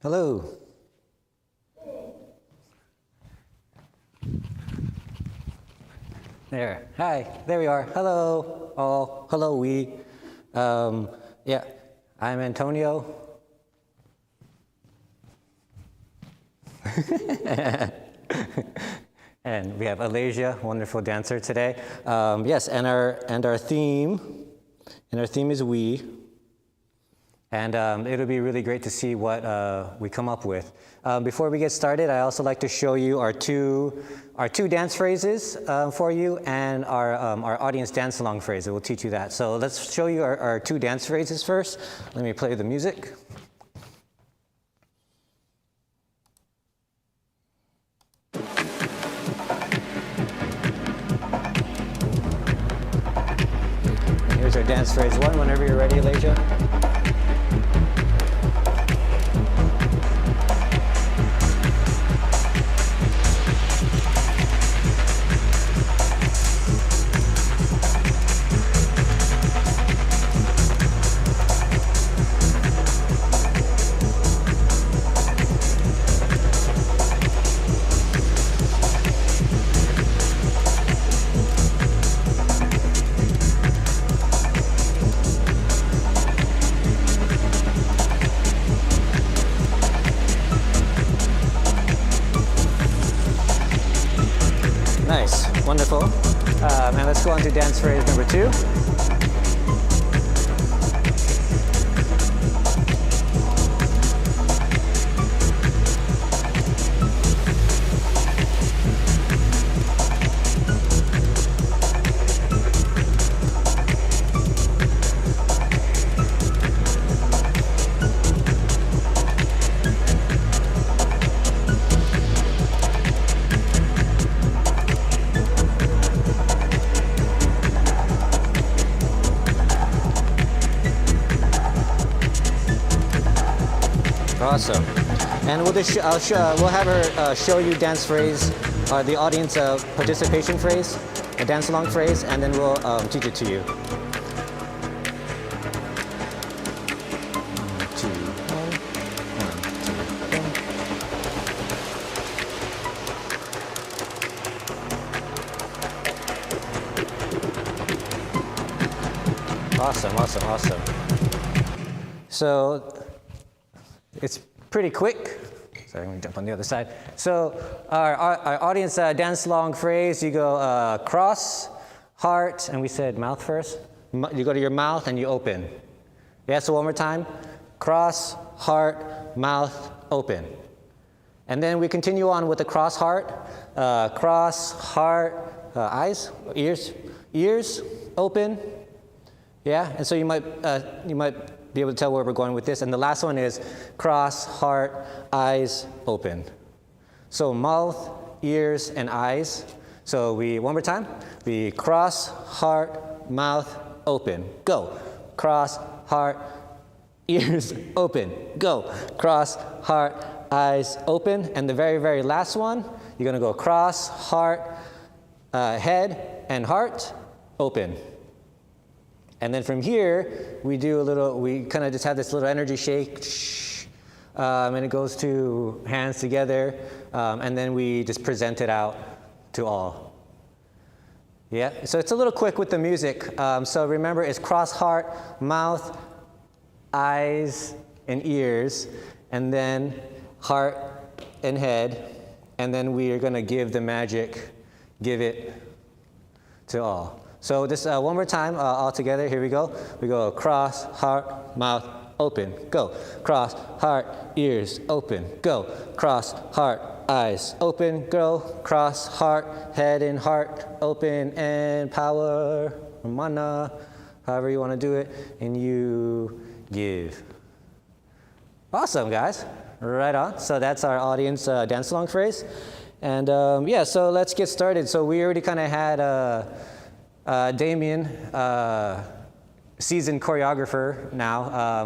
Hello. There. Hi. There we are. Hello, all. Hello, we. Yeah, I'm Antonio. And we have Alaja, wonderful dancer today. Yes, and our theme is we. And it'll be really great to see what we come up with. Before we get started, I also like to show you our two dance phrases for you, and our audience dance along phrase. We'll teach you that. So let's show you our two dance phrases first. Let me play the music. And here's our dance phrase one. Whenever you're ready, Alaja. Nice, wonderful. And let's go on to dance phrase number two. Awesome. And we'll have her show you dance phrase, the audience participation phrase, a dance along phrase, and then we'll teach it to you. 1, 2, 1, 2, 3. Awesome. So it's pretty quick. Sorry, I'm going to jump on the other side. So our audience dance along phrase, you go cross, heart, and we said mouth first. You go to your mouth and you open. Yeah, so one more time. Cross, heart, mouth, open. And then we continue on with the cross, heart. Cross, heart, eyes, ears, open. Yeah, and so you might be able to tell where we're going with this. And the last one is cross, heart, eyes, open. So mouth, ears, and eyes. So one more time. We cross, heart, mouth, open. Go. Cross, heart, ears, open. Go. Cross, heart, eyes, open. And the very, very last one, you're going to go cross, heart, head, and heart, open. And then from here, we kind of just have this little energy shake, and it goes to hands together, and then we just present it out to all. Yeah, so it's a little quick with the music. So remember, it's cross, heart, mouth, eyes, and ears, and then heart and head, and then we are going to give the magic, give it to all. So just one more time, all together. Here we go. We go cross, heart, mouth, open. Go. Cross, heart, ears, open. Go. Cross, heart, eyes, open. Go. Cross, heart, head, and heart, open. And power, mana, however you want to do it. And you give. Awesome, guys. Right on. So that's our audience dance along phrase. And yeah, so let's get started. So we already kind of had Damien, seasoned choreographer now,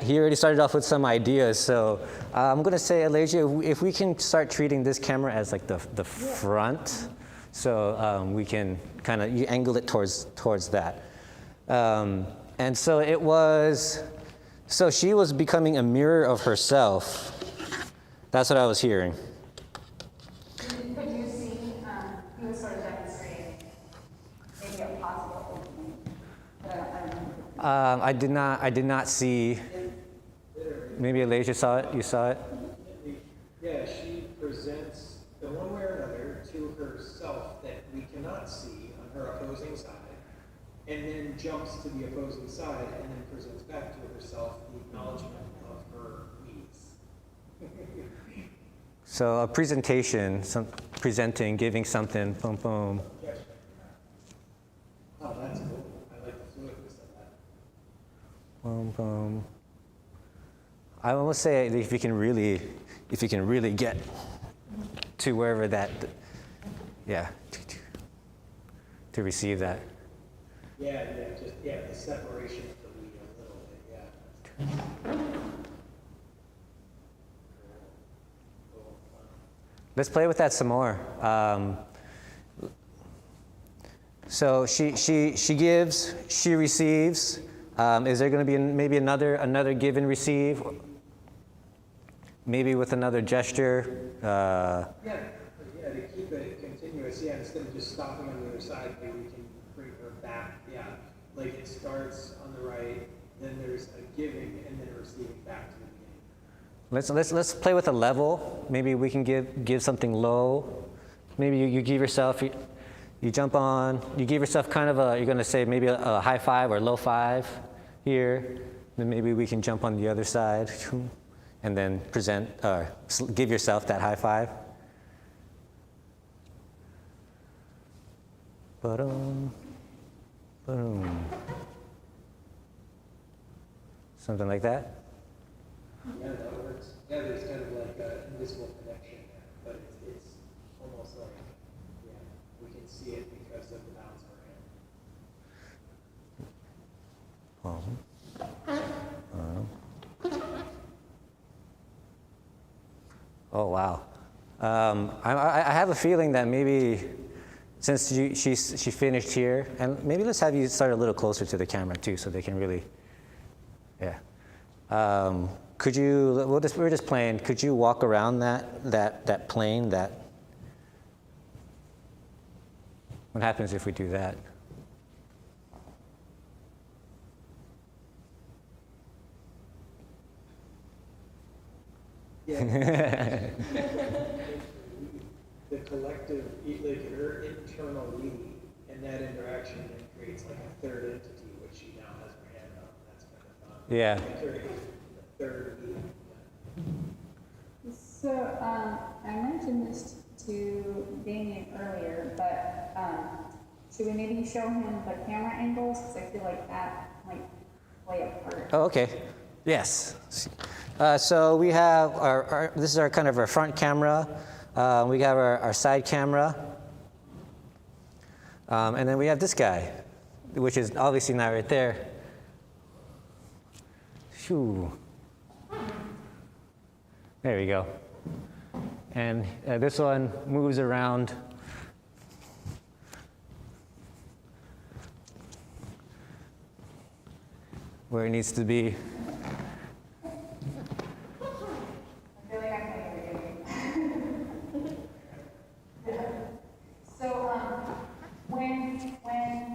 he already started off with some ideas. So I'm going to say, Alaja, if we can start treating this camera as like the front, so we can kind of angle it towards that. And so it was So she was becoming a mirror of herself. That's what I was hearing. Could you see, he was sort of demonstrating maybe a possible opening, but I don't know. I did not see. Maybe Alaja saw it. You saw it. Yeah, she presents in one way or another to herself that we cannot see on her opposing side, and then jumps to the opposing side and then presents back to herself the acknowledgement of her needs. So a presentation, presenting, giving something, boom, boom. Oh, that's cool. I like the fluidness of that. Boom, boom. I almost say if you can really get to wherever that, yeah, to receive that. Yeah, the separation of the we a little bit, yeah. Let's play with that some more. So she gives, she receives. Is there going to be maybe another give and receive? Maybe with another gesture. Yeah, to keep it continuous. Yeah, instead of just stopping on the other side, maybe we can bring her back. Yeah, like it starts on the right, then there's a giving, and then a receiving back to the beginning. Let's play with a level. Maybe we can give something low. Maybe you give yourself, you jump on, you give yourself kind of you're going to say maybe a high five or low five here. Then maybe we can jump on the other side and then give yourself that high five. Ba-dum, boom. Something like that. Yeah, that works. Yeah, there's kind of like an invisible connection there, but it's almost like, yeah, we can see it because of the bounds we're in. Oh wow! I have a feeling that maybe since she finished here, and maybe let's have you start a little closer to the camera too, so they can really, yeah. Could you? We're just playing. Could you walk around that plane? What happens if we do that? Yeah. The collective, like her internal we, and that interaction then creates like a third entity, which she now has her hand up. That's kind of fun. Yeah. The third we. So I mentioned this to Damien earlier, but should we maybe show him the camera angles? Because I feel like that might play a part. Oh, okay. Yes. So we have this is our kind of our front camera. We have our side camera. And then we have this guy, which is obviously not right there. Shoo. There we go. And this one moves around. Where it needs to be. I feel like I'm So when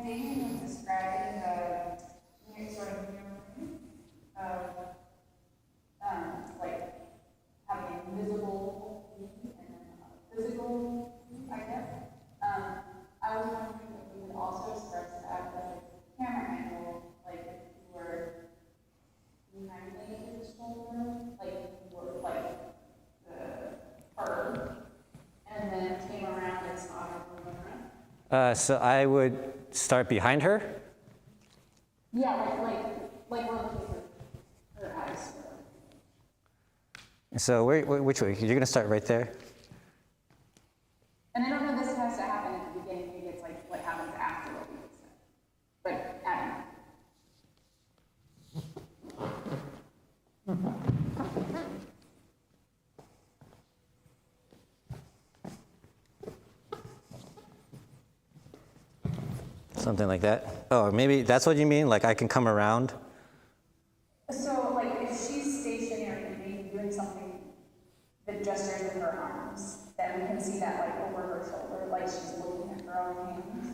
Damien was describing the sort of mirroring of like having an invisible and a physical, I guess, I was wondering if we would also start to add like a camera angle, like if you were behind the shoulder, like you were like the fur, and then came around and saw her moving around. So I would start behind her. Yeah, like we're looking for her eyes. So which way? You're gonna start right there. And I don't know if this has to happen at the beginning, maybe it's like what happens after what we just said. But I don't know. Something like that. Oh, maybe that's what you mean? Like I can come around? So like the gestures with her arms. Then we can see that like over her shoulder, like she's looking at her own hands.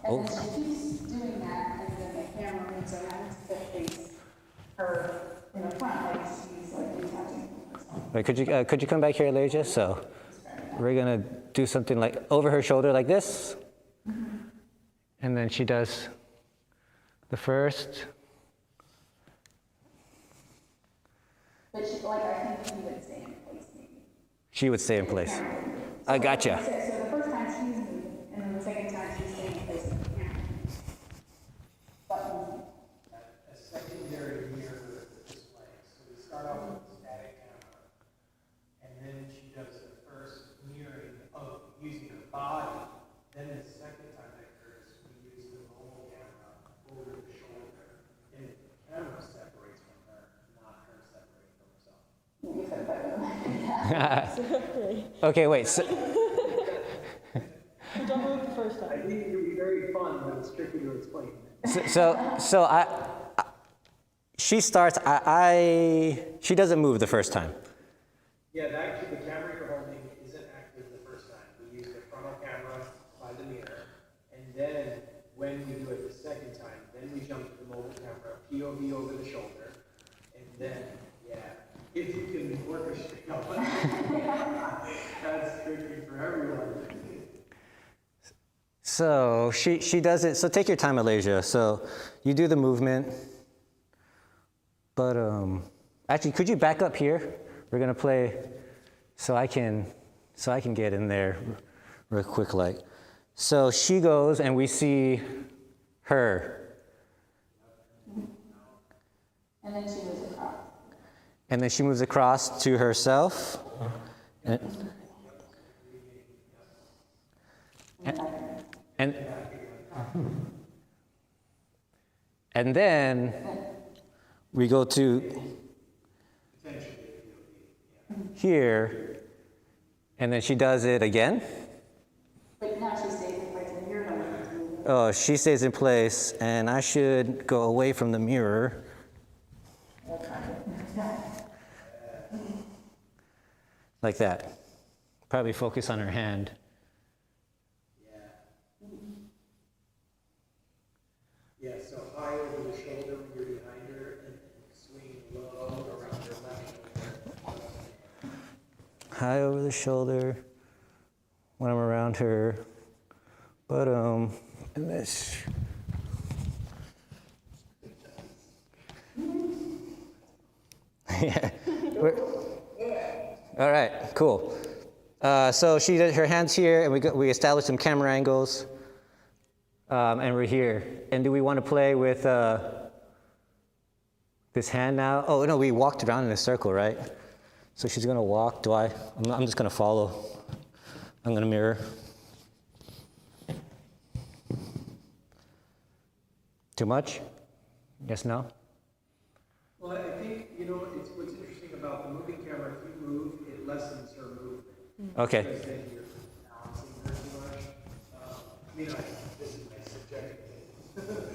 And then she keeps doing that, and then the camera moves around to face her in the front, like she's like detaching from herself. Wait, could you come back here, Alaja? So we're gonna do something like over her shoulder like this, and then she does the first. But she, like, I think she would stay in place, maybe. She would stay in place. I gotcha. So the first time she's moving, and then the second time she's staying in place with the camera. A secondary mirror display. So we start off with a static camera, and then she does the first mirroring of using her body. Then the second time that occurs, we use the mobile camera over the shoulder, and the camera separates from her, not her separating from herself. You said it better. Okay, wait. So, Don't move the first I time. think it would be very fun, but it's tricky to explain. she starts. She doesn't move the first time. Yeah, the camera you're holding isn't active the first time. We use the frontal camera by the mirror, and then when we do it the second time, then we jump to the mobile camera, POV over the shoulder, and then, yeah, if you can orchestrate all that, that's tricky for everyone. So she does it. So take your time, Alaja. So you do the movement, but actually, could you back up here? We're gonna play, so I can get in there real quick, like. So she goes, and we see her, And then she moves across. and then she moves across to herself, and and then we go to here, and then she does it again. But now she stays in place, and you're moving. Oh, she stays in place, and I should go away from the mirror. Like that. Probably focus on her hand. Yeah, so high over the shoulder when you're behind her, and swing low around her left shoulder. High over the shoulder when I'm around her. But and this. Yeah. All right, cool. So she did her hands here, and we established some camera angles, and we're here. And do we want to play with this hand now? Oh no, we walked around in a circle, right? So she's gonna walk. I'm just gonna follow. I'm gonna mirror. Too much? Yes, no? Well, I think, it's what's interesting about the moving camera, if you move, it lessens her movement. Okay. Because then you're balancing her too much. This is my subjective opinion.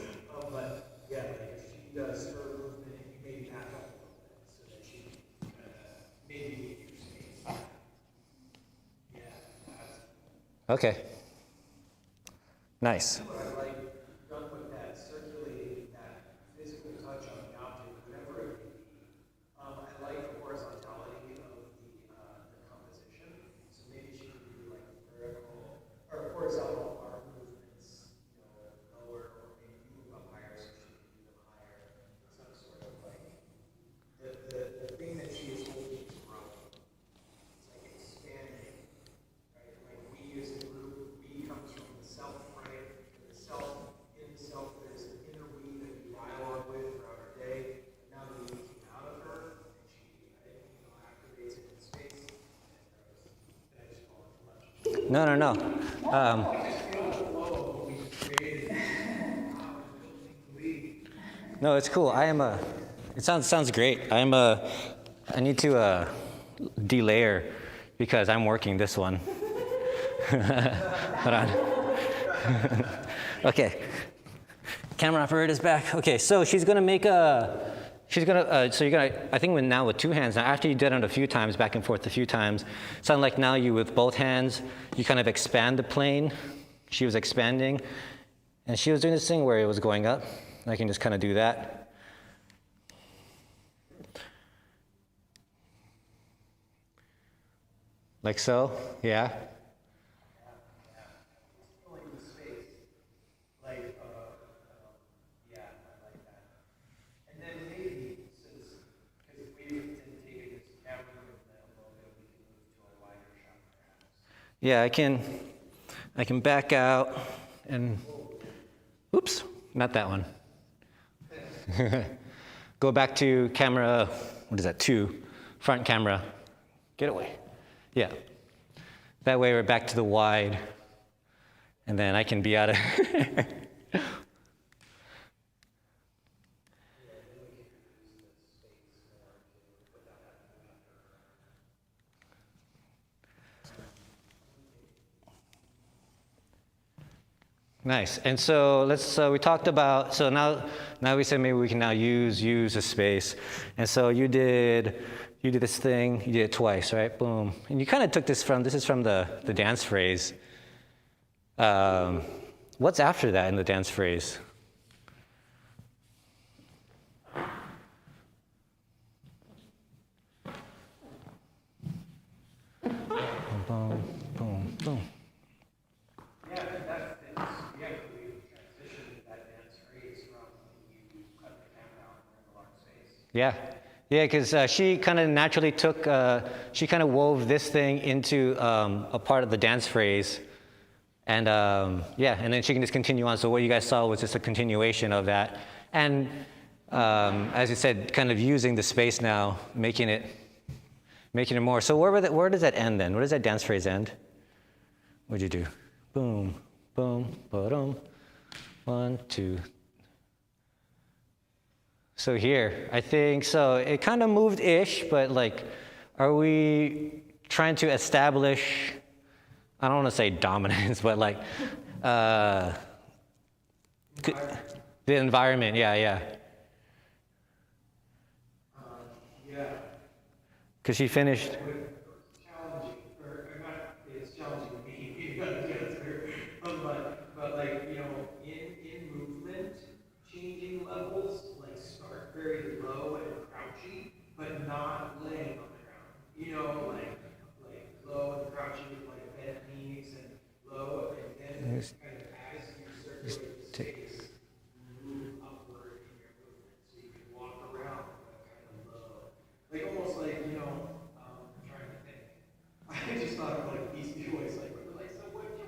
But, yeah, like if she does her movement, and you maybe back up a little bit, so that she can kind of maybe get your space. Yeah, that's Okay. Nice. what I like done with that, circulating that physical touch on the object, whatever it may be. I like the horizontality of the composition. So maybe she could do like vertical or horizontal arm movements, lower, or maybe move up higher so she can do them higher. Some sort of like the thing that she is holding is growing. It's like expanding. Right? Like we use the group, we comes from the self, right? The self, in the self, there's an inner we that we dialogue with throughout our day. Now that we came out of her, and she, activates it in space. And I just call it too much. No. No, it's cool. It sounds great. I need to delayer because I'm working this one. Hold on. Okay. Camera operator's back. Okay, so she's gonna make She's gonna, so you're gonna, I think now with 2 hands, now after you did it a few times, back and forth a few times, sound like now you with both hands, you kind of expand the plane. She was expanding, and she was doing this thing where it was going up. I can just kind of do that. Like so, yeah. Yeah, I can back out and, oops, not that one. Go back to camera, what is that, 2, front camera. Get away. Yeah. That way we're back to the wide, and then I can be out of Nice. And so we talked about, so now we said maybe we can now use a space. And so you did this thing, you did it twice, right? Boom. And you kind of took this is from the dance phrase. What's after that in the dance phrase? Boom, boom, boom, boom. Yeah, because she kind of naturally she kind of wove this thing into a part of the dance phrase. And and then she can just continue on. So what you guys saw was just a continuation of that. And as you said, kind of using the space now, making it more. So where does that end then? Where does that dance phrase end? What'd you do? Boom, boom, ba-dum. 1, 2. So here, I think, so it kind of moved-ish, but like, are we trying to establish, I don't want to say dominance, but like, the environment, yeah. Yeah. Because she finished. Challenging, or not, it's challenging to me, but like, in movement, changing levels, like start very low and crouchy, but not laying on the ground. Like low and crouchy with like bent knees and low, and then kind of as you circulate the space, move upward in your movement, so you can walk around kind of low, like almost like I'm trying to think. I just thought of like Beastie Boys, like so what do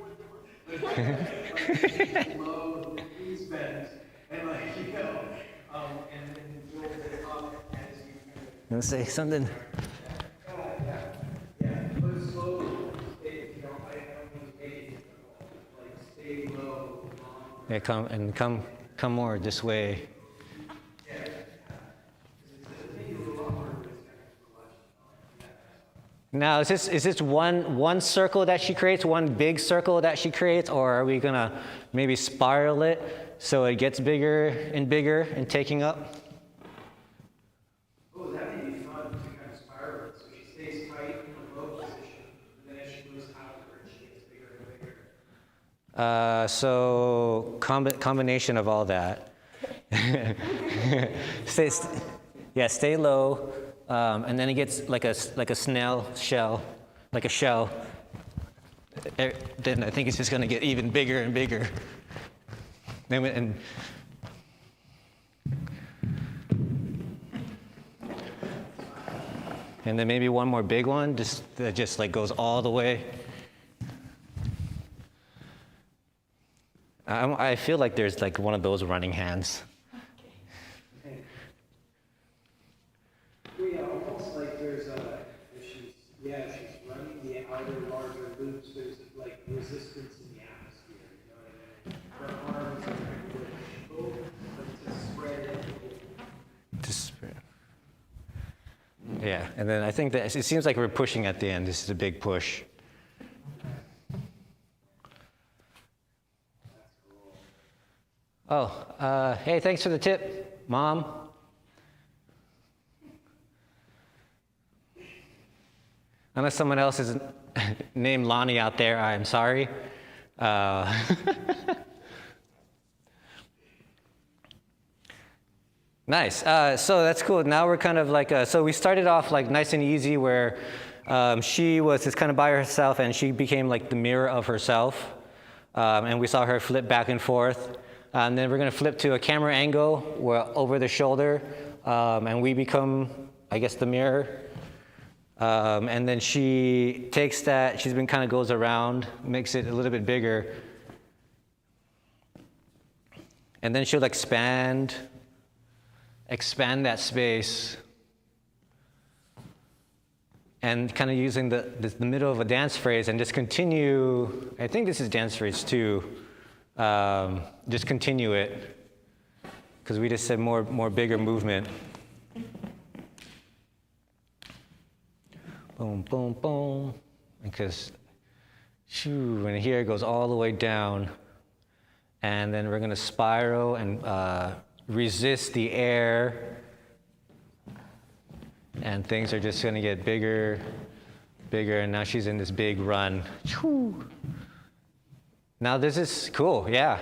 like low, knees bent, and like and then build it up as you kind of. You want to say something? Yeah. But slowly, I don't mean to make it difficult. Like stay low. Yeah, come more this way. Now, is this one circle that she creates, one big circle that she creates, or are we gonna maybe spiral it so it gets bigger and taking up? Oh, that may be fun to kind of spiral it. So she stays tight in a low position, and then as she moves outward, she gets bigger and bigger. So combination of all that. Stay low. And then it gets like a snail shell, like a shell. Then I think it's just going to get even bigger and bigger. And then maybe one more big one, that just like goes all the way. I feel like there's like one of those running hands. Almost like there's she's running the outer larger loops. There's like resistance in the atmosphere. You know what I mean? Her arms are kind of push, but to spread it. To spread. Yeah, and then I think that it seems like we're pushing at the end. This is a big push. Oh, hey, thanks for the tip, Mom. Unless someone else is named Lonnie out there, I'm sorry. Nice. So that's cool. Now we're kind of like, so we started off like nice and easy where she was just kind of by herself and she became like the mirror of herself. And we saw her flip back and forth. And then we're going to flip to a camera angle where over the shoulder. And we become, I guess, the mirror. And then she takes that, she's been kind of goes around, makes it a little bit bigger. And then she'll expand that space. And kind of using the middle of a dance phrase and just continue, I think this is dance phrase 2. Just continue it. Because we just said more bigger movement. Boom, boom, boom. Because, shoo, and here it goes all the way down. And then we're going to spiral and resist the air. And things are just going to get bigger, and now she's in this big run. Whew. Now this is cool, yeah.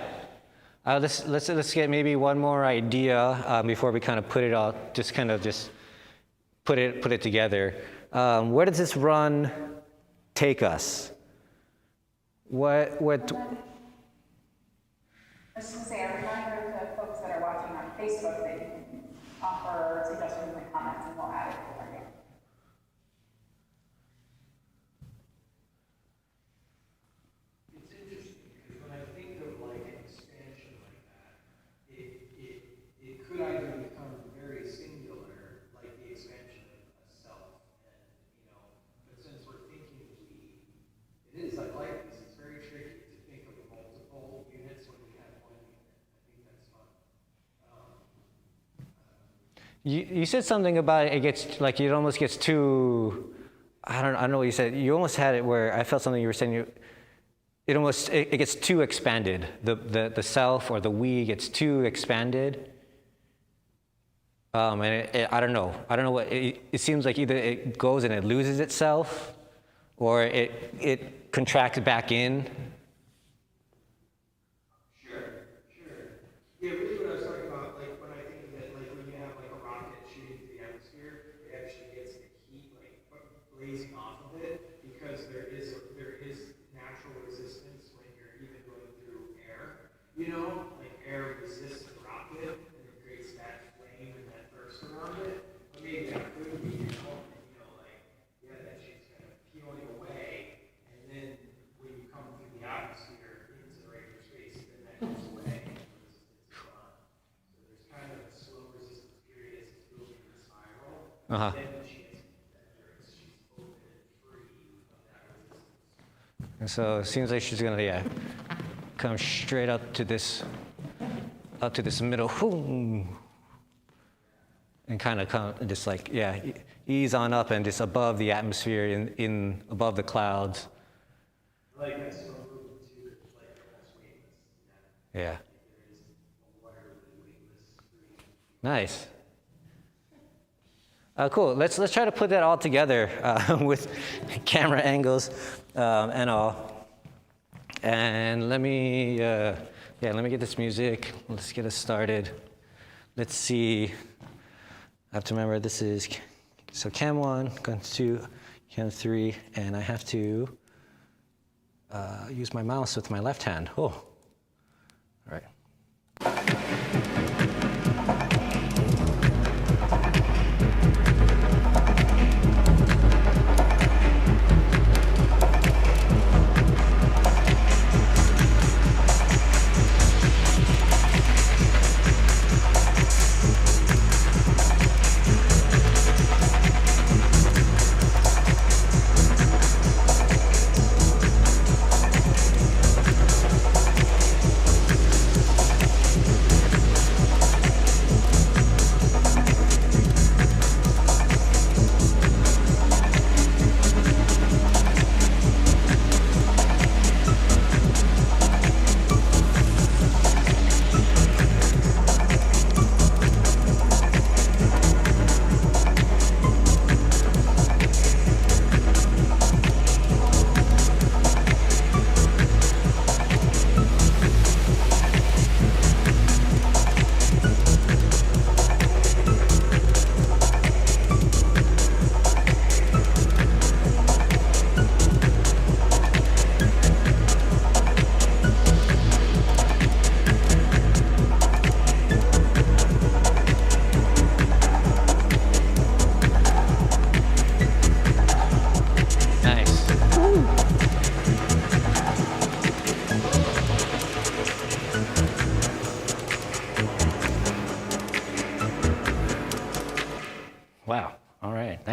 Let's get maybe one more idea before we kind of put it all, just put it together. Where does this run take us? What? I was just going to say, a reminder to folks that are watching on Facebook that you can offer suggestions and comments and we'll add it for you. It's interesting because when I think of like an expansion like that, it could either become very singular, like the expansion of a self, and but since we're thinking it is, I like this. It's very tricky to think of multiple units when we have one unit. I think that's fun. You said something about it gets like it almost gets too. I don't know what you said. You almost had it where I felt something you were saying. It gets too expanded. The self or the we gets too expanded. And I don't know. I don't know what it seems like. Either it goes and it loses itself, or it contracts back in. Sure. Yeah, really what I was talking about, like when I think of it, like when you have like a rocket shooting through the atmosphere, it actually gets the heat like blazing off of it because there is natural resistance when you're even going through air. Like air resists the rocket and it creates that flame and that burst around it. But maybe that could be that shit's kind of peeling away, and then when you come through the atmosphere into the regular space, then that goes away. Uh-huh. And so it seems like she's gonna come straight up to this middle, and kind of come just like ease on up and just above the atmosphere in above the clouds. I like that slow movement too. It's like almost weightless. Yeah. There is a waterly weightless breathing. Nice. Cool. Let's try to put that all together with camera angles and all. And let me get this music. Let's get us started. Let's see. I have to remember this is cam 1, cam 2, cam 3, and I have to use my mouse with my left hand. Oh, all right.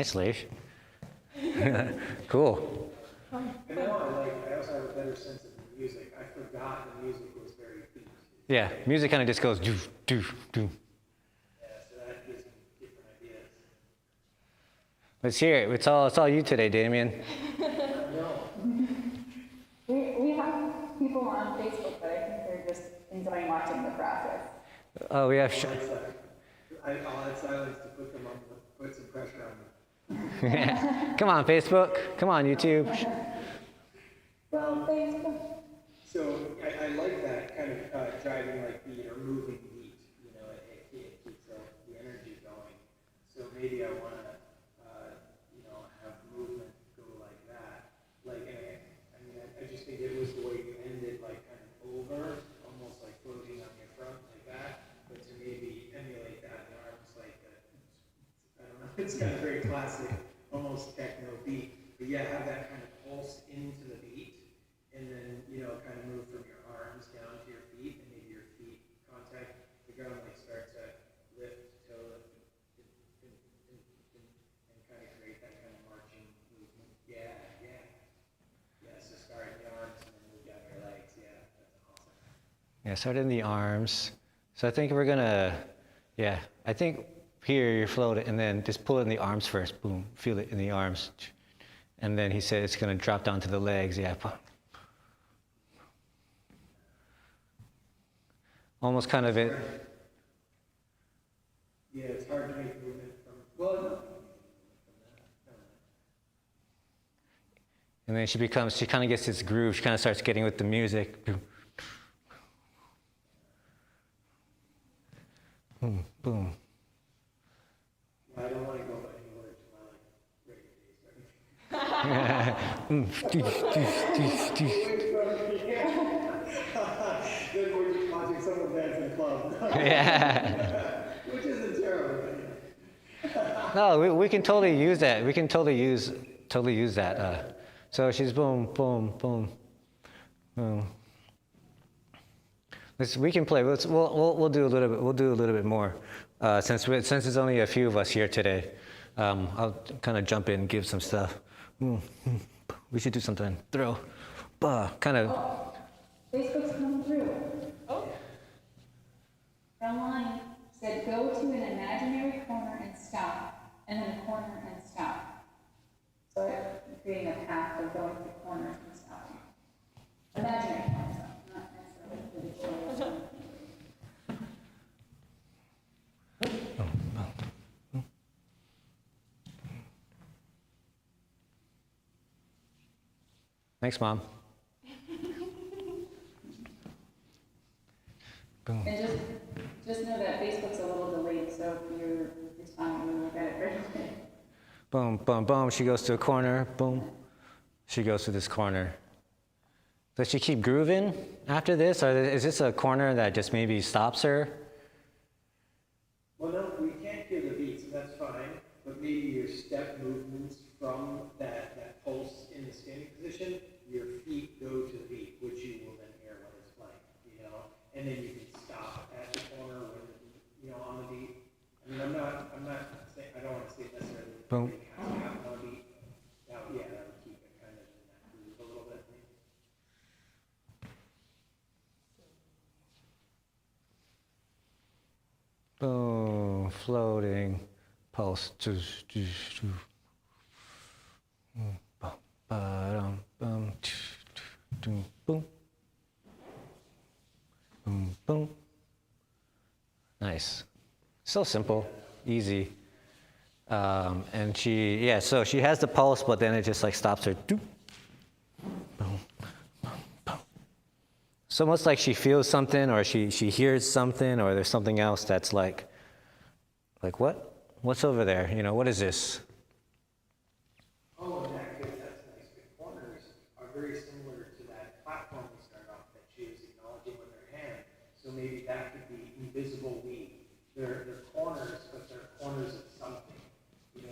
Nice, Leish. Cool. And now I also have a better sense of the music. I forgot the music was very beat. Yeah, music kind of just goes doo, doo, doo. Yeah, so that gives me different ideas. Let's hear it. It's all you today, Damien. We have people on Facebook that I think they're just enjoying watching the process. Oh, we have. I'll add silence to put some pressure on them. Come on, Facebook. Come on, YouTube. Well, Facebook. So I like that kind of driving like beat or moving beat. You know, it keeps the energy going. So maybe I want to, have movement go like that. Like, I just think it was the way you ended, like kind of over, almost like floating on your front like that. But to maybe emulate that in the arms, like I don't know, it's kind of very classic, almost techno beat. But yeah, have that kind of pulse into the beat. And then, kind of move from your arms down to your feet, and maybe your feet contact the ground, like start to lift, toe lift, and kind of create that kind of marching movement. Yeah. So start in the arms and then move down your legs. Yeah, that's awesome. Yeah, start in the arms. So I think we're gonna, I think here you float it and then just pull it in the arms first. Boom, feel it in the arms. And then he said it's gonna drop down to the legs. Yeah. Almost kind of it. Yeah, it's hard to make movement from, no. And then she kind of gets this groove. She kind of starts getting with the music. Boom, boom, boom. I don't want to go anywhere to my Then we're just watching someone dance in a club. Yeah. Which isn't terrible. No, we can totally use that. We can totally use that. So she's boom, boom, boom, boom. We can play. We'll do a little bit. We'll do a little bit more. Since there's only a few of us here today, I'll kind of jump in and give some stuff. We should do something. Throw, kind of. Facebook's coming through. Oh. Online said go to an imaginary corner and stop, and then a corner and stop. So I'm creating a path of going through corners and stopping. Imaginary corners, not necessarily. Thanks, Mom. Boom. And just know that Facebook's a little delayed, so if you're responding, we'll look at it right away. Boom, boom, boom. She goes to a corner. Boom. She goes to this corner. Does she keep grooving after this, or is this a corner that just maybe stops her? Well, no, we can't hear the beats, and that's fine. But maybe your step movements from that pulse in the standing position, your feet go to the beat, which you will then hear when it's playing. And then you can stop at the corner when on the beat. I mean, I'm not saying, I don't want to say necessarily Boom. it has to happen on the beat. Now, that would keep it kind of in that groove a little bit. Boom, floating, pulse. Boom, boom. Boom, boom. Nice. So simple, easy. And so she has the pulse, but then it just like stops her. Boom, boom, boom. It's almost like she feels something, or she hears something, or there's something else that's like what? What's over there? What is this? Oh, in that case, that's nice. The corners are very similar to that platform we started off that she was acknowledging with her hand. So maybe that could be invisible weed. They're corners, but they're corners of something. So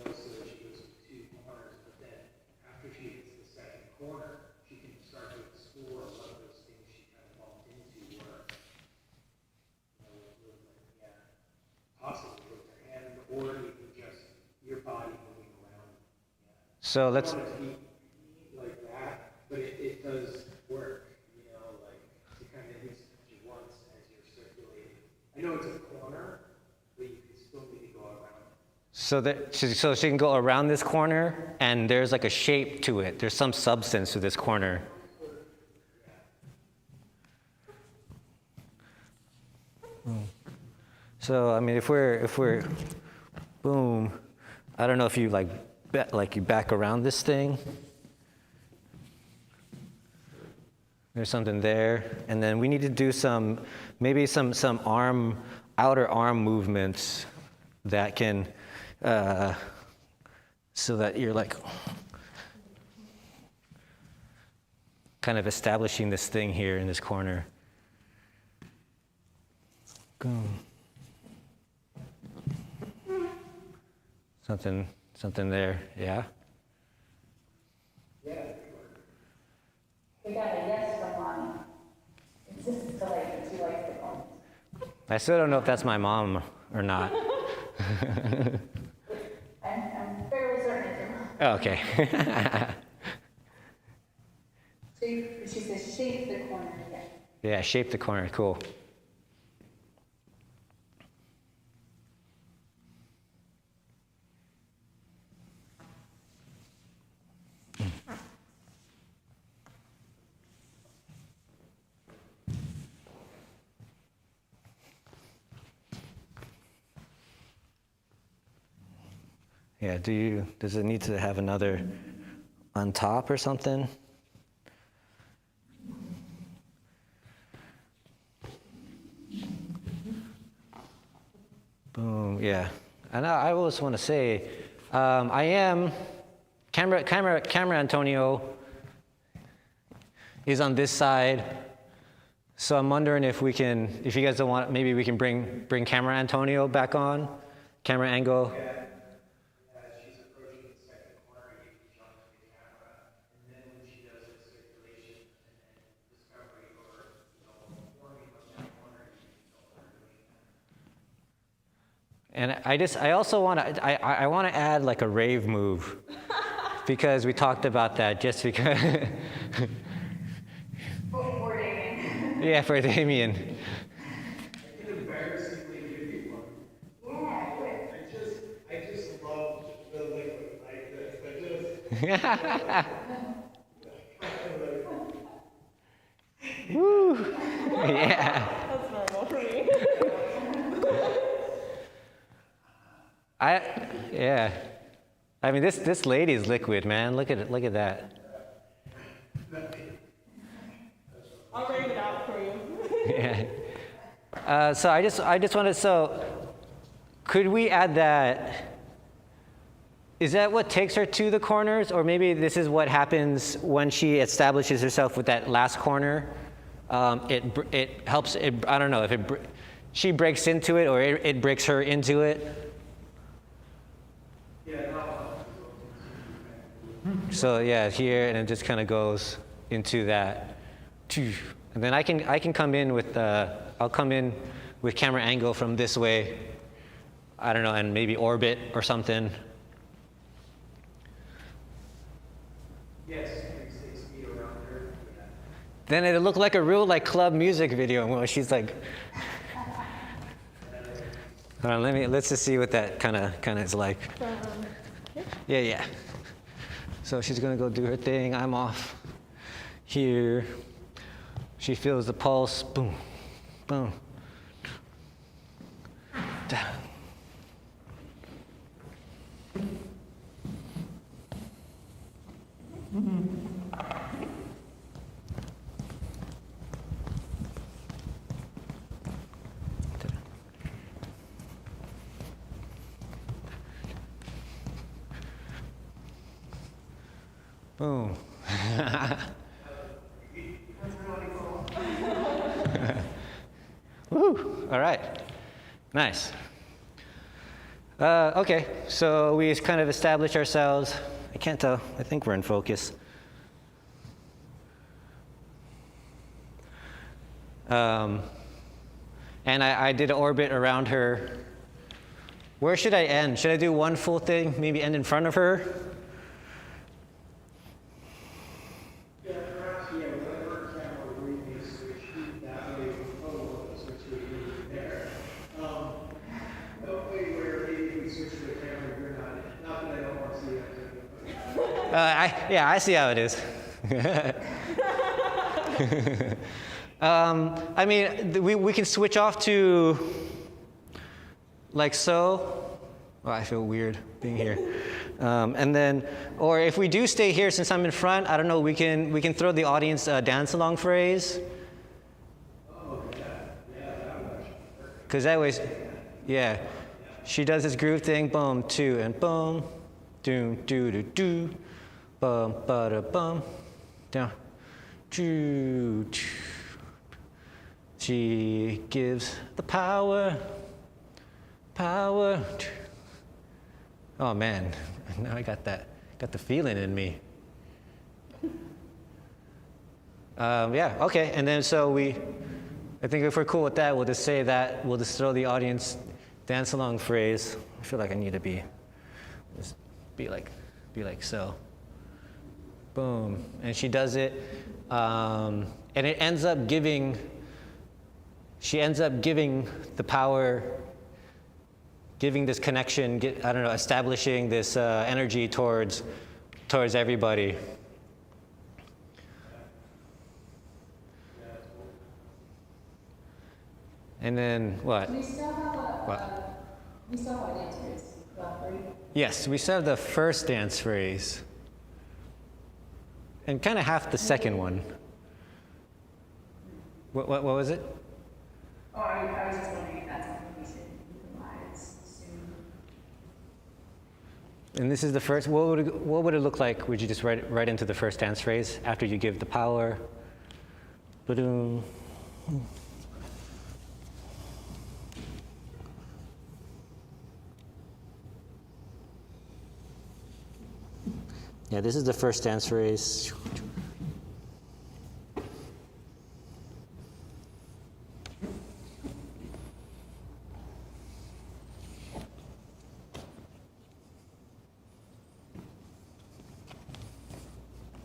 she goes to two corners, but then after she hits the second corner, she can start to explore what of those things she kind of bumped into were. Possibly with her hand, or even just your body moving So let's. I don't want it to be like that, but it does work, you know, like to kind of at least touch it once as you're circulating. I know it's a corner, but you can still maybe go around. So she can go around this corner, and there's like a shape to it. There's some substance to this corner. So I mean, if we're, boom, I don't know if you you back around this thing. There's something there, and then we need to do maybe some outer arm movements that can, so that you're like kind of establishing this thing here in this corner. Boom. Something there, yeah? We got a yes from Mommy. It's just delightful. She likes the corners. I still don't know if that's my mom or not. I'm fairly certain it's your mom. Oh, okay. She says shape the corner again. Yeah, shape the corner, cool. Yeah, does it need to have another on top or something? Boom, yeah. And I always want to say, I am, camera Antonio is on this side. So I'm wondering if you guys don't want, maybe we can bring camera Antonio back on, camera angle. She's approaching the second corner, you can jump to the camera, and then when she does the circulation and discovery or forming of that corner, you can go her doing that. And I also want to, I want to add like a rave move because we talked about that just because. For Damien. Yeah, for Damien. I can embarrassingly give you one. Yeah, good. I just love the liquid like this. Woo! Yeah. That's normal for me. Yeah. I mean, this lady is liquid, man. Look at that. I'll write it out for you. Yeah. So I just wanted. So, could we add that? Is that what takes her to the corners, or maybe this is what happens when she establishes herself with that last corner? It helps. I don't know if she breaks into it or it breaks her into it. So yeah, here, and it just kind of goes into that. And then I can come in with I'll come in with camera angle from this way. I don't know, and maybe orbit or something. Yes, 6 feet around her. Yeah. Then it'll look like a real club music video where she's like. Hold on, let's just see what that kind of is like. Yeah. So she's gonna go do her thing. I'm off here. She feels the pulse. Boom, boom. Down. Boom. Woo! All right. Nice. Okay, so we kind of established ourselves. I can't tell. I think we're in focus. And I did an orbit around her. Where should I end? Should I do one full thing? Maybe end in front of her? I see how it is. I mean, we can switch off to like so. Oh, I feel weird being here. And then, or if we do stay here, since I'm in front, I don't know, we can throw the audience a dance along phrase. Oh, yeah, that would actually work. Because that way, yeah, she does this groove thing, boom, two, and boom, doom, doo, doo, doo, bum, ba, da, bum, down, choo, choo. She gives the power. Oh man, now I got the feeling in me. Yeah, okay, and then so I think if we're cool with that, we'll just say that, we'll just throw the audience dance along phrase. I feel like I need to just be like so. Boom, and she does it, and it ends up giving, she ends up giving the power, giving this connection, I don't know, establishing this energy towards everybody. And then what? We still have What? we still have a dance phrase. Right? Yes, we still have the first dance phrase. And kind of half the second one. What was it? Oh, I was just wondering if that's something we should utilize soon. And this is the first. What would it look like? Would you just write right into the first dance phrase after you give the power? Ba-doom. Yeah, this is the first dance phrase.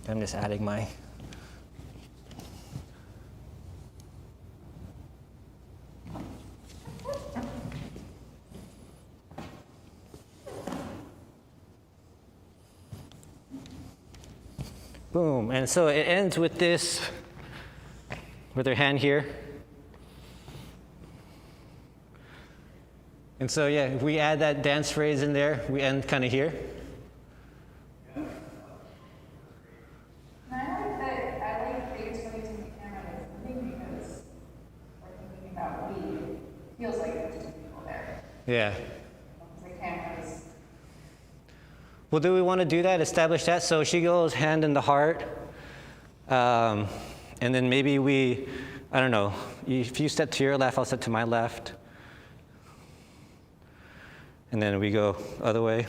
I'm just adding my boom. And so it ends with this, with her hand here. And so yeah, if we add that dance phrase in there, we end kind of here. Feels like there's two people there. Yeah. The cameras. Well, do we want to do that, establish that? So she goes hand in the heart. And then maybe I don't know, if you step to your left, I'll step to my left. And then we go other way.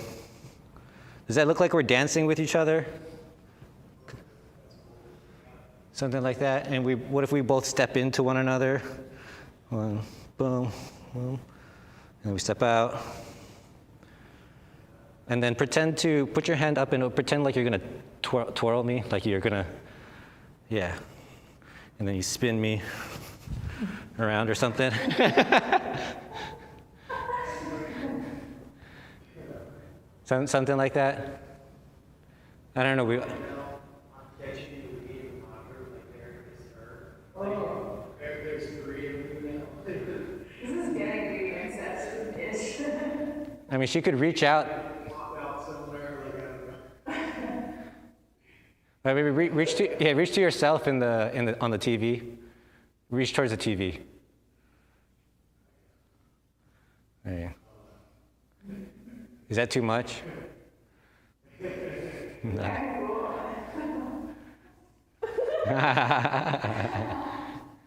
Does that look like we're dancing with each other? Something like that. And what if we both step into one another? One, boom, boom. And we step out. And then pretend to put your hand up and pretend like you're going to twirl me, like you're going to, yeah. And then you spin me around or something. Something like that. I don't know. There's three of you now. This is getting to be incest-ish. I mean, she could reach out. Pop out somewhere, like Maybe reach to yourself on the TV. Reach towards the TV. There you go. Is that too much? No.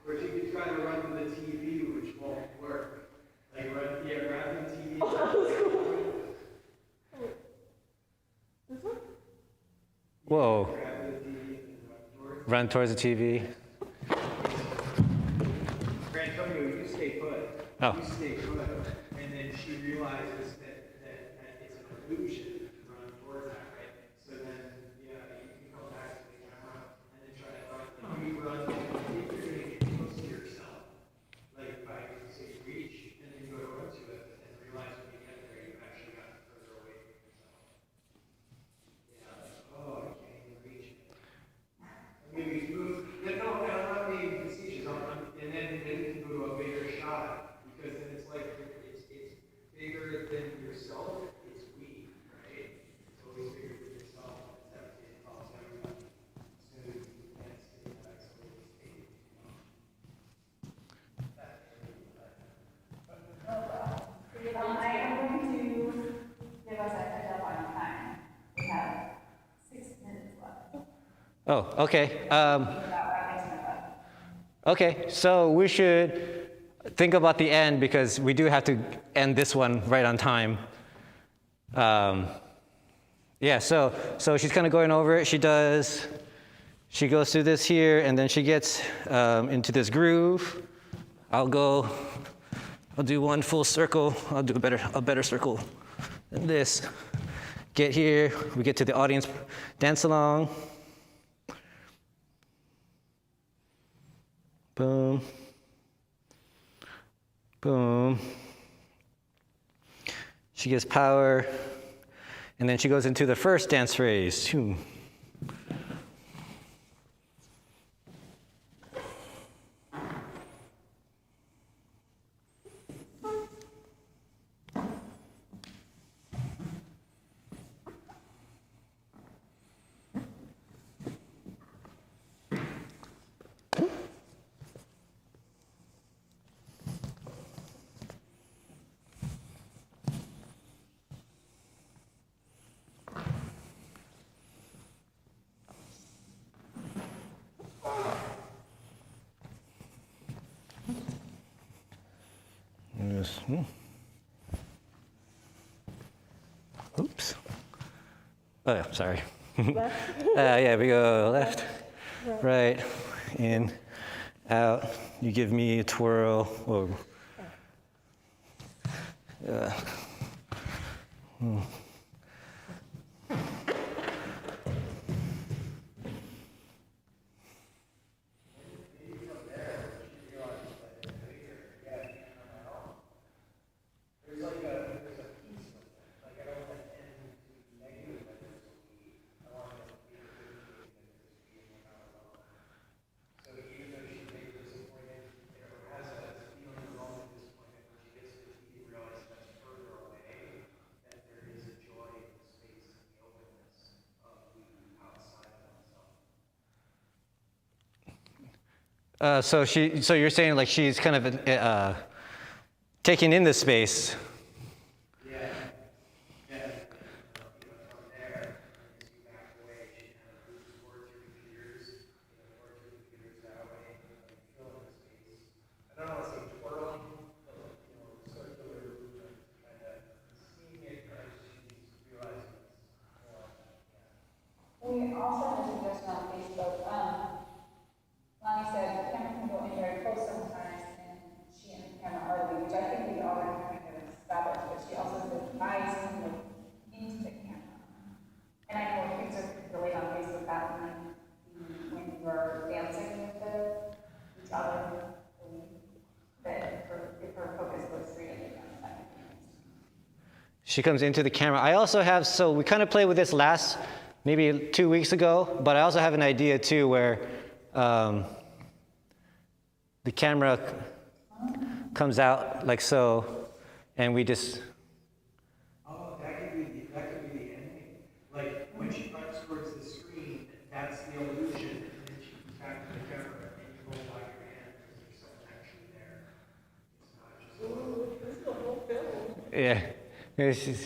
Or you could try to run to the TV, which won't work. Like run the TV. Whoa. Grab the TV and Run towards the TV. Antonio, you stay put. Oh. You stay put. And then she realizes that it's an illusion to run towards that, right? So then, yeah, you can come back to the camera and then try to run. Like, you run, and you're going to get close to yourself. Like, so you reach, and then you go to run to it, and realize when you get there, you've actually gotten further away from yourself. Yeah. Oh, Oh, okay. Okay, so we should think about the end because we do have to end this one right on time. Yeah, so she's kind of going over it. She goes through this here, and then she gets into this groove. I'll do one full circle. I'll do a better circle than this. Get here, we get to the audience dance along. Boom. Boom. She gets power, and then she goes into the first dance phrase. Oops. Oh, yeah, sorry. Yeah, we go left, right, in, out. You give me a twirl. Whoa. So you're saying like she's kind of taking in the space. Yeah. Yeah. From there, as you back away, she kind of moves towards your computers, towards your computers that way, filling the space. I don't want to say twirling, but circular movement, kind of seeing it as she's realizing it's more. We also have a suggestion on Facebook. Lonnie said the camera can go in very close sometimes, and she and the camera are leaving, which I think we already kind of established, but she also said eyes can look into the camera. And I know things are really on Facebook that when you're dancing with each other, that if her focus goes straight at the camera. She comes into the camera. I also have, so we kind of played with this maybe 2 weeks ago, but I also have an idea too where the camera comes out like so, and we just. Oh, that could be the ending. Like when she runs towards the screen, that's the illusion, and then she comes back to the camera, and you hold out your hand because there's someone actually there. It's not just. Ooh, this is the whole film. Yeah. It's just,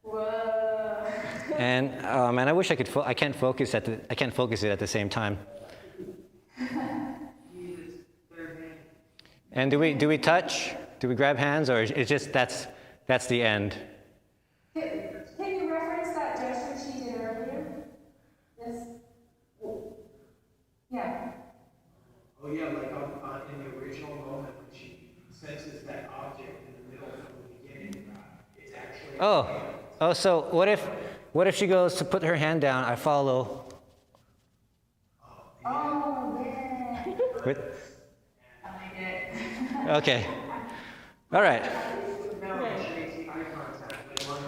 Whoa. and man, I wish I could. I can't focus it at the same time. And do we touch? Do we grab hands, or it's just that's the end? Can you reference that gesture she did earlier? This. Yeah. Oh yeah, like in the original moment when she senses that object in the middle from the beginning, it's actually. Oh, so what if she goes to put her hand down? I follow. Oh, yeah. With, I like it. okay. All right. No, she makes eye contact. When one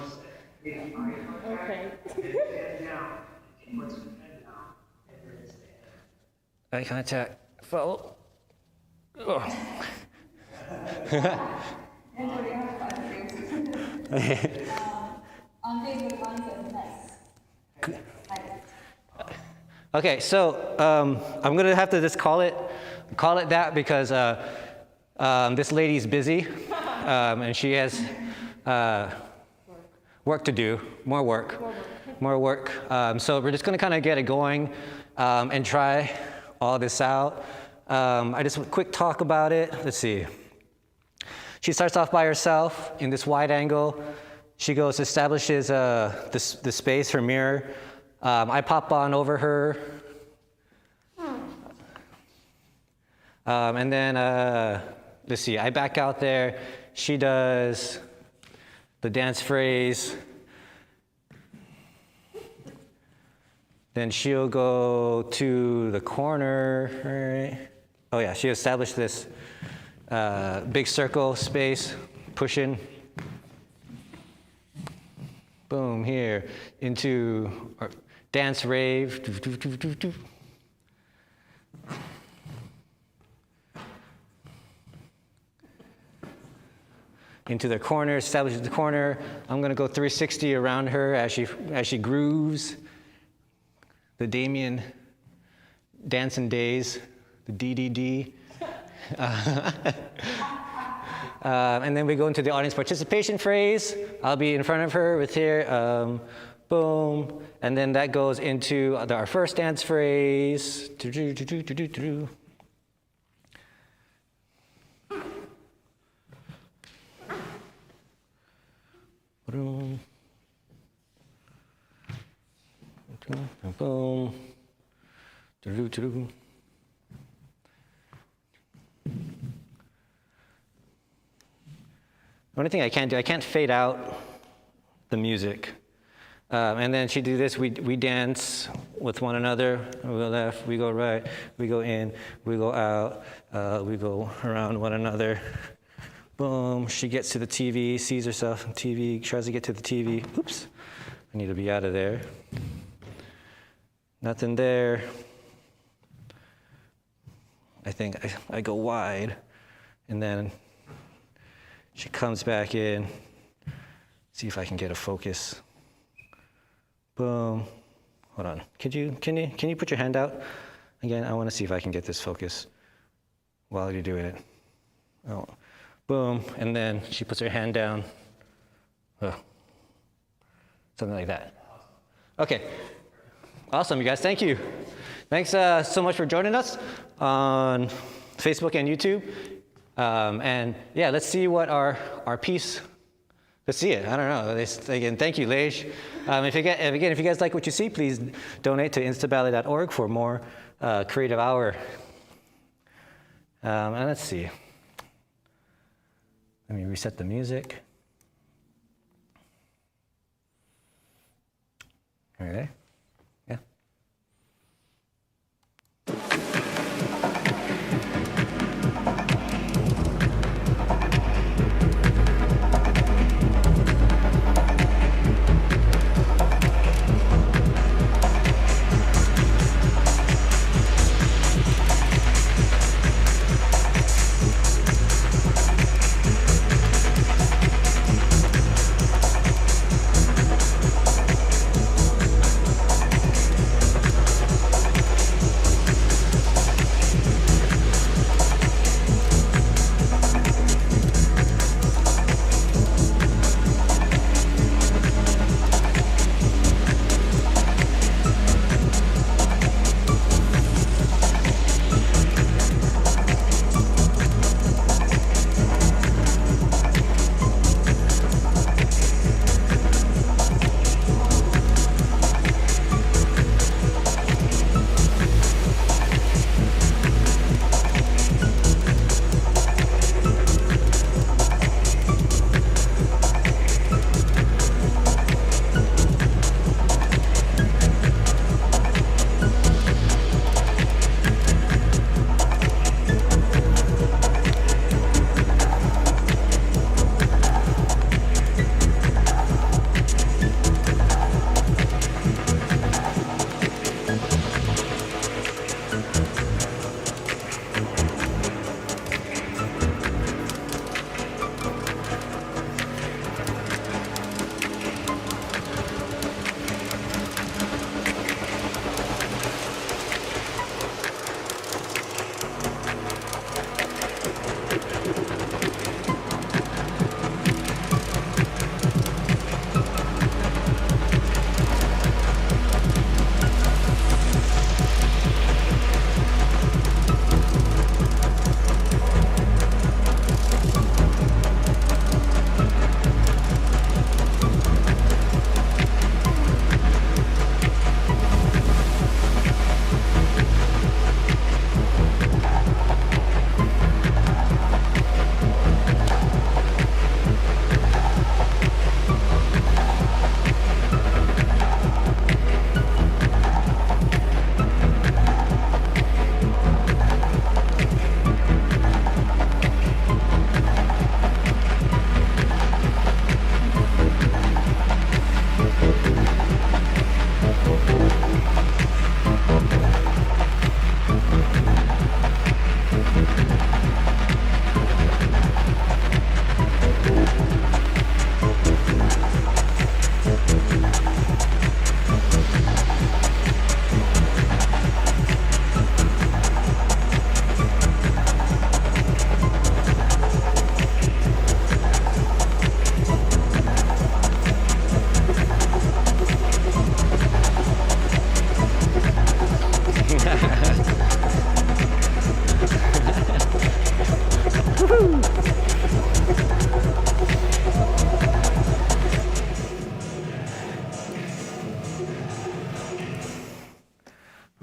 makes eye contact, Okay. and head down. She puts her head down, and then it's the end. Eye contact. Follow. Oh. Anybody have fun things? On Facebook, Lonnie says nice. Nice. Okay, so I'm gonna have to just call it that because this lady's busy and she has work to do, more work. more work. So we're just gonna kind of get it going and try all this out. I just quick talk about it. Let's see. She starts off by herself in this wide angle. She goes, establishes the space, her mirror. I pop on over her. And then, let's see, I back out there. She does the dance phrase. Then she'll go to the corner, right? Oh yeah, she established this big circle space, pushing. Boom, here, into our dance rave. Into the corner, establishes the corner. I'm gonna go 360 around her as she grooves. The Damien Dancing Days, the DDD. And then we go into the audience participation phrase. I'll be in front of her with here, boom. And then that goes into our first dance phrase. Boom. Boom. The only thing I can't do, I can't fade out the music. And then she do this, we dance with one another. We go left, we go right, we go in, we go out, we go around one another. Boom, she gets to the TV, sees herself on TV, tries to get to the TV. Oops, I need to be out of there. Nothing there. I think I go wide, and then she comes back in. See if I can get a focus. Boom. Hold on. Can you put your hand out again? I want to see if I can get this focus while you're doing it. Oh, boom. And then she puts her hand down. Oh. Something like that. Okay. Awesome, you guys. Thank you. Thanks so much for joining us on Facebook and YouTube. And yeah, let's see what our piece. Let's see it. I don't know. Again, thank you, Lej. If you guys like what you see, please donate to instaballet.org for more creative hour. And let's see. Let me reset the music. Okay. Yeah.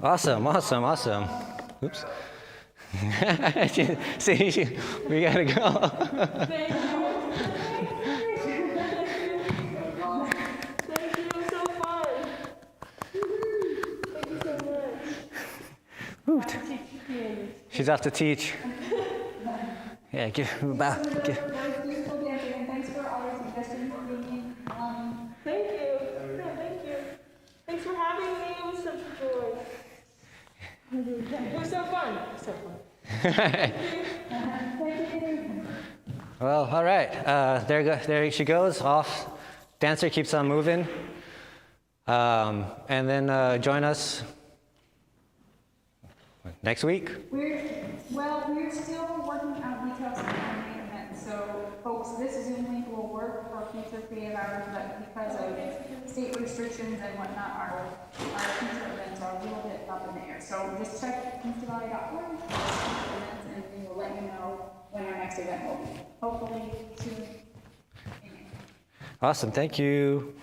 Awesome. Oops. See, we gotta go. Thank you. Thank you, it was so fun. Thank you so much. She's off to teach. Yeah, give him a bow. That was beautiful dancing, and thanks for all your suggestions for being Thank you. Yeah, thank you. Thanks for having me. It was such a joy. It was so fun. Well, all right. There she goes. Off. Dancer keeps on moving. And then join us next week. We're still working out details on the main event. So, folks, this Zoom link will work for future creative hours, but because of state restrictions and whatnot, our future events are a little bit up in the air. So just check instabody.org and we will let you know when our next event will be. Hopefully soon. Amen. Awesome. Thank you.